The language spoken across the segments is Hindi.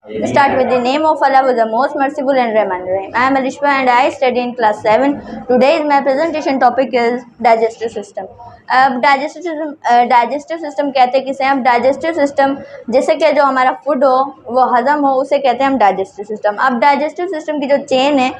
Start with the name of Allah, who is the most merciful and Rahim. I am Alishba and I study in class 7. Today's my presentation topic is digestive system. अब डाइजेस्टिव सिस्टम कहते हैं किसे हम? डाइजेस्टिव सिस्टम जैसे कि जो हमारा फूड हो वो हजम हो उसे कहते हैं हम डाइजेस्टिव सिस्टम। अब डाइजेस्टिव सिस्टम की जो चेन है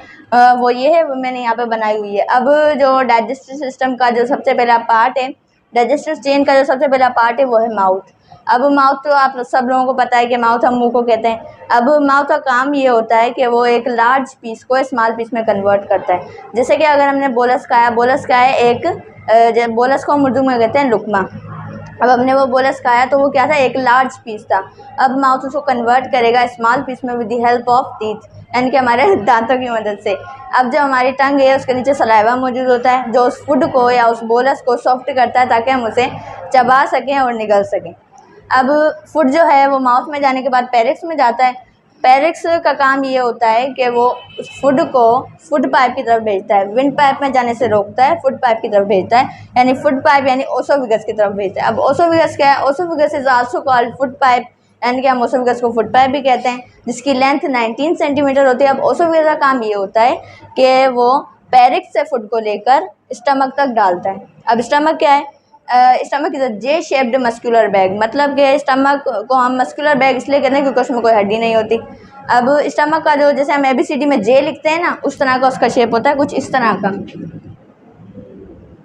वो ये है, वो मैंने यहाँ पे बनाई हुई है। अब जो डाइजेस्टिव सिस्टम का जो सबसे पहला पार्ट है, डाइजेस्टिव चेन का जो सबसे पहला पार्ट है वो है माउथ। अब माउथ तो आप सब लोगों को पता है कि माउथ हम मुंह को कहते हैं। अब माउथ का काम ये होता है कि वो एक लार्ज पीस को स्मॉल पीस में कन्वर्ट करता है। जैसे कि अगर हमने बोलस खाया, बोलस का है एक बोलस को हम उर्दू में कहते हैं लुकमा। अब हमने वो बोलस खाया तो वो क्या था, एक लार्ज पीस था। अब माउथ उसको कन्वर्ट करेगा स्मॉल पीस में with the help of teeth, यानी कि हमारे दांतों की मदद से। अब जो हमारी टंग है उसके नीचे सलाइवा मौजूद होता है जो उस फूड को या उस बोलस को सॉफ्ट करता है ताकि हम उसे चबा सकें और निगल सकें। अब फूड जो है वो माउथ में जाने के बाद पेरिक्स में जाता है। पेरिक्स का काम ये होता है कि वो उस फूड को फूड पाइप की तरफ भेजता है, विंड पाइप में जाने से रोकता है, फूड पाइप की तरफ भेजता है, यानी फूड पाइप यानी ओसोफेगस की तरफ भेजता है। अब ओसोफेगस क्या है? Oesophagus is also called food pipe, यानी कि हम ओसोफेगस को फूड पाइप भी कहते हैं, जिसकी लेंथ 19 सेंटीमीटर होती है। अब ओसोफेगस का काम ये होता है कि वो पेरिक्स से फूड को लेकर स्टमक तक डालता है। अब स्टमक क्या है? Stomach is a J shaped muscular bag, मतलब कि स्टमक को हम मस्कुलर बैग इसलिए कहते हैं क्योंकि उसमें कोई हड्डी नहीं होती। अब स्टमक का जो, जैसे हम ABCD में जे लिखते हैं ना, उस तरह का उसका शेप होता है, कुछ इस तरह का,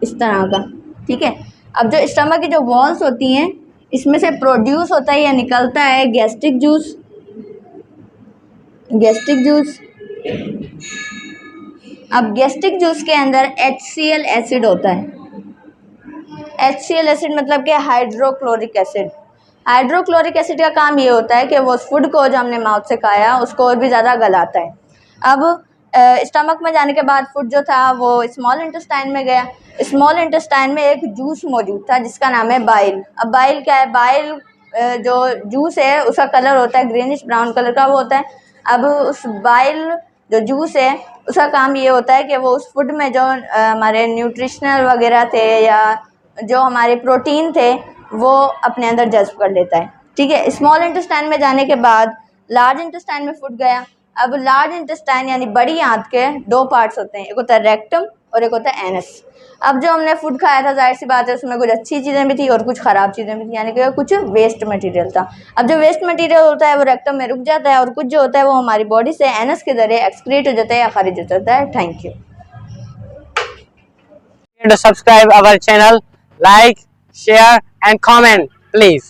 इस तरह का, ठीक है। अब जो स्टमक की जो वॉल्स होती हैं इसमें से प्रोड्यूस होता है या निकलता है गैस्ट्रिक जूस, गैस्ट्रिक जूस। अब गैस्ट्रिक जूस के अंदर HCl एसिड होता है। HCl एसिड मतलब कि हाइड्रोक्लोरिक एसिड। हाइड्रोक्लोरिक एसिड का काम ये होता है कि वो उस फूड को जो हमने माउथ से खाया उसको और भी ज़्यादा गलाता है। अब स्टमक में जाने के बाद फूड जो था वो स्मॉल इंटेस्टाइन में गया। स्मॉल इंटेस्टाइन में एक जूस मौजूद था जिसका नाम है बाइल। अब बाइल क्या है? बाइल जो जूस है उसका कलर होता है ग्रीनिश ब्राउन कलर का वो होता है। अब उस बाइल जो जूस है उसका काम ये होता है कि वो उस फूड में जो हमारे न्यूट्रिशनल वगैरह थे या जो हमारे प्रोटीन थे वो अपने अंदर जज्ब कर लेता है, ठीक है। स्मॉल इंटेस्टाइन में जाने के बाद लार्ज इंटेस्टाइन में फूड गया। अब लार्ज इंटेस्टाइन यानी बड़ी आंत के दो पार्ट्स होते हैं, एक होता है रेक्टम और एक होता है एनस। अब जो हमने फूड खाया था जाहिर सी बात है उसमें कुछ अच्छी चीज़ें भी थी और कुछ ख़राब चीज़ें भी थी, यानी कि कुछ वेस्ट मटेरियल था। अब जो वेस्ट मटेरियल होता है वो रेक्टम में रुक जाता है और कुछ जो होता है वो हमारी बॉडी से एनस के जरिए एक्सक्रीट हो जाता है या खारिज हो जाता है। Thank you. To subscribe our channel, like, share and comment please.